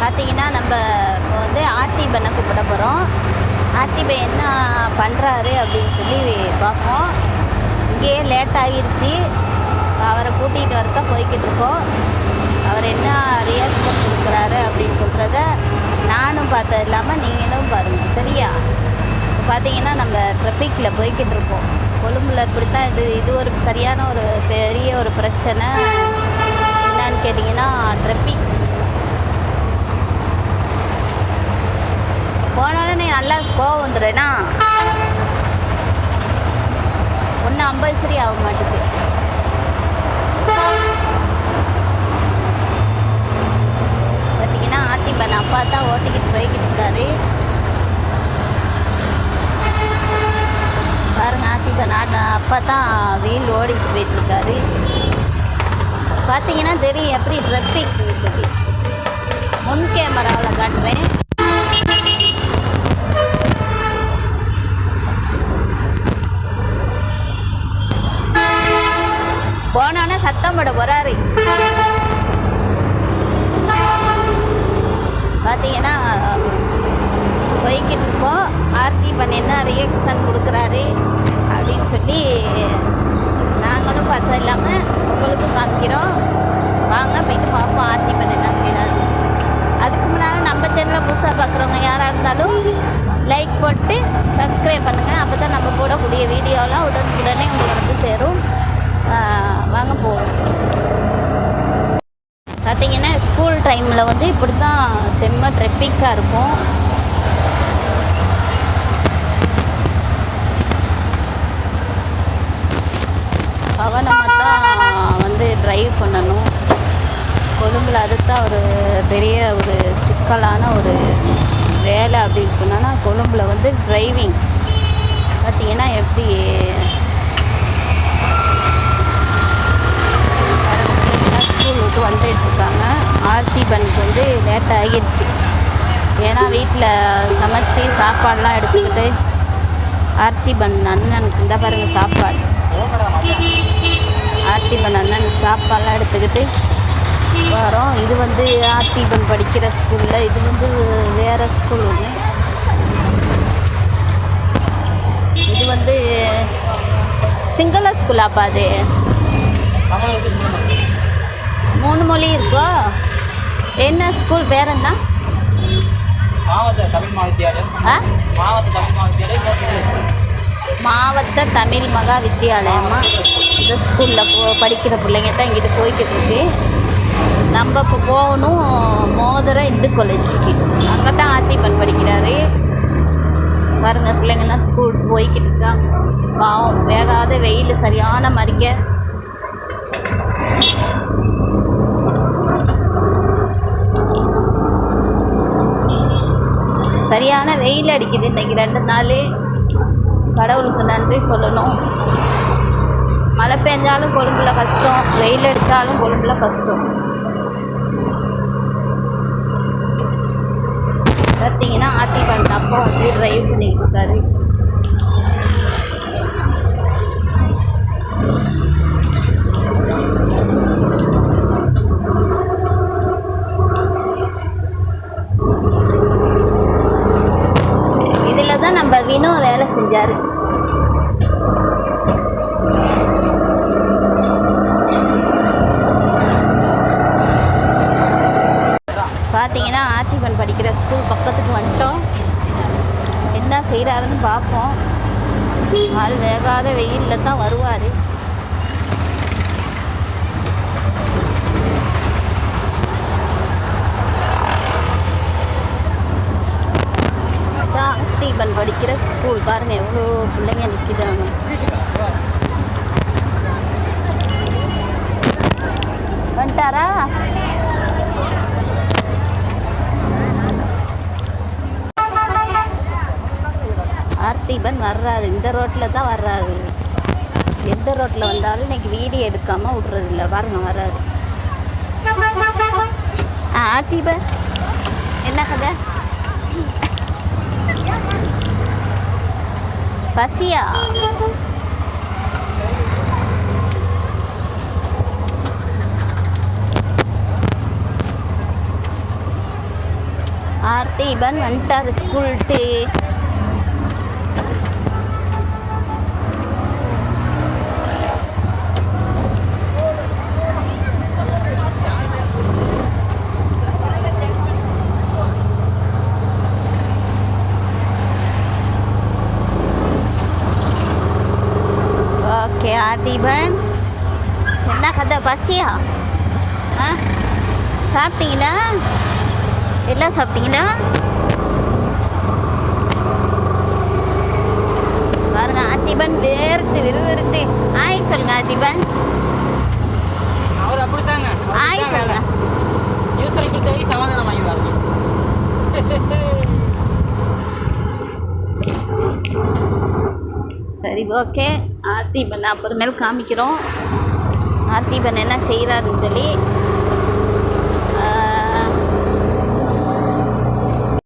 பார்த்தீங்கன்னா நம்ம இப்போ வந்து ஆர்த்திபனை கூப்பிட போகிறோம். ஆர்த்திபை என்ன பண்ணுறாரு அப்படின்னு சொல்லி பார்ப்போம். இங்கேயே லேட் ஆகிருச்சு. அவரை கூட்டிகிட்டு வரத்தான் போய்கிட்டு இருக்கோம். அவர் என்ன ரியாக்ஷன் கொடுக்குறாரு அப்படின்னு சொல்கிறத நானும் பார்த்தது இல்லாமல் நீங்களும் பாருங்கள், சரியா? இப்போ பார்த்தீங்கன்னா நம்ம ட்ராஃபிக்கில் போய்கிட்டு இருக்கோம். கொழும்புல இப்படித்தான் இது ஒரு சரியான ஒரு பெரிய ஒரு பிரச்சனை. என்னன்னு கேட்டிங்கன்னா ட்ராஃபிக். போனோடனே நல்லா கோவம் வந்துடுறேன்னா 1:50 சரி ஆக மாட்டேது. பார்த்தீங்கன்னா ஆர்த்திபன் அப்பா தான் ஓட்டிக்கிட்டு போய்கிட்டு இருக்காரு. பாருங்க, ஆர்த்திபன் அப்பா தான் வீல் ஓடிக்கிட்டு போயிட்டுருக்காரு. பார்த்தீங்கன்னா தெரியும் எப்படி ட்ராஃபிக் சொல்லி. முன் கேமராவில் காட்டுறேன். போனோன்னே சத்தம் போட போறாரு. பார்த்தீங்கன்னா போய்கிட்டு இருக்கோம். ஆர்த்திபன் என்ன ரியாக்ஷன் கொடுக்குறாரு அப்படின்னு சொல்லி நாங்களும் பார்த்தது இல்லாமல் உங்களுக்கும் காமிக்கிறோம். வாங்க போயிட்டு பார்ப்போம் ஆர்த்திபன் என்ன செய்யறாரு. அதுக்கு முன்னால் நம்ம சேனலை புதுசாக பார்க்குறவங்க யாராக இருந்தாலும் லைக் போட்டு சப்ஸ்கிரைப் பண்ணுங்கள். அப்போ தான் நம்ம போடக்கூடிய வீடியோலாம் உடனே உங்களுக்கு வந்து சேரும். வாங்க போவோம். பார்த்தீங்கன்னா ஸ்கூல் டைமில் வந்து இப்படி தான் செம்ம ட்ராஃபிக்காக இருக்கும். கவனமாக தான் வந்து ட்ரைவ் பண்ணணும். கொழும்பில் அதுதான் ஒரு பெரிய ஒரு சிக்கலான ஒரு வேலை அப்படின்னு சொன்னோன்னா கொழும்பில் வந்து டிரைவிங். பார்த்தீங்கன்னா எப்படி ஸ்கூலுக்கு வந்துட்டுருக்காங்க. ஆர்த்திபனுக்கு வந்து லேட் ஆகிடுச்சு. ஏன்னா வீட்டில் சமைச்சி சாப்பாடெலாம் எடுத்துக்கிட்டு ஆர்த்திபன் அண்ணனுக்கு இந்த பாருங்கள் சாப்பாடு. ஆர்த்திபன் அண்ணனுக்கு சாப்பாடெலாம் எடுத்துக்கிட்டு வரோம். இது வந்து ஆர்த்திபன் படிக்கிற ஸ்கூலில், இது வந்து வேறு ஸ்கூல் ஒன்று. இது வந்து சிங்கள ஸ்கூலாப்பா. அது 3 மொழி இருக்கோ? என்ன ஸ்கூல் பேர் என்ன? மாவட்ட தமிழ் மகா வித்தியாலயமா? இந்த ஸ்கூலில் படிக்கிற பிள்ளைங்க தான் இங்கிட்டு போய்கிட்டு இருக்கு. நம்ம இப்போ போகணும் மோதிர இந்து காலேஜுக்கு. அங்கே தான் ஆர்த்திபன் படிக்கிறாரு. பாருங்கள், பிள்ளைங்கள்லாம் ஸ்கூலுக்கு போய்கிட்டு இருக்காங்க. பாவம், வேகாத வெயில் சரியான மறிக்க. சரியான வெயில் அடிக்குது இன்றைக்கி 2 நாள். கடவுளுக்கு நன்றி சொல்லணும். மழை பெஞ்சாலும் கொழும்புல கஷ்டம், வெயில் அடித்தாலும் கொழும்புல கஷ்டம். பார்த்தீங்கன்னா ஆர்த்திபன் அப்பா வந்து ட்ரைவ் பண்ணிட்டு இருக்காரு. இதில் தான் நம்ம வினோ வேலை செஞ்சார். பார்த்தீங்கன்னா ஆர்த்திபன் படிக்கிற ஸ்கூல் பக்கத்துக்கு வந்துட்டோம். என்ன செய்கிறாருன்னு பார்ப்போம். ஆள் வேகாத வெயிலில் தான் வருவார். ஆர்த்திபன் படிக்கிற ஸ்கூல் பாருங்கள், எவ்வளோ பிள்ளைங்க நிற்கிறாங்க. வந்துட்டாரா? ஆர்த்திபன் வர்றாரு. இந்த ரோட்டில் தான் வர்றாரு. எந்த ரோட்டில் வந்தாலும் இன்றைக்கி வீடியோ எடுக்காமல் விட்றதில்ல. பாருங்க, வர்றாரு. ஆர்த்திபன் என்ன கதை? பசியா? பார்த்திபன் வந்துட்டார் ஸ்கூல்ட்டு. ஓகே ஆர்த்திபன், என்ன கதை, பசியா? ஆ, சாப்பிட்டீங்களா? எல்லாம் சாப்பிட்டீங்களா? பாருங்க ஆர்த்திபன் வேர்த்து விறுவிறுத்து. ஆய் சொல்லுங்க ஆர்த்திபன். அவர் அப்படித்தாங்க. ஆய் சொல்லுங்க. யூசரை கொடுத்தவரை சமாதானம் வாங்கிடுவார்கள். சரி ஓகே, ஆர்த்திபன் அப்புறமேல் காமிக்கிறோம் ஆர்த்திபன் என்ன செய்கிறாருன்னு சொல்லி.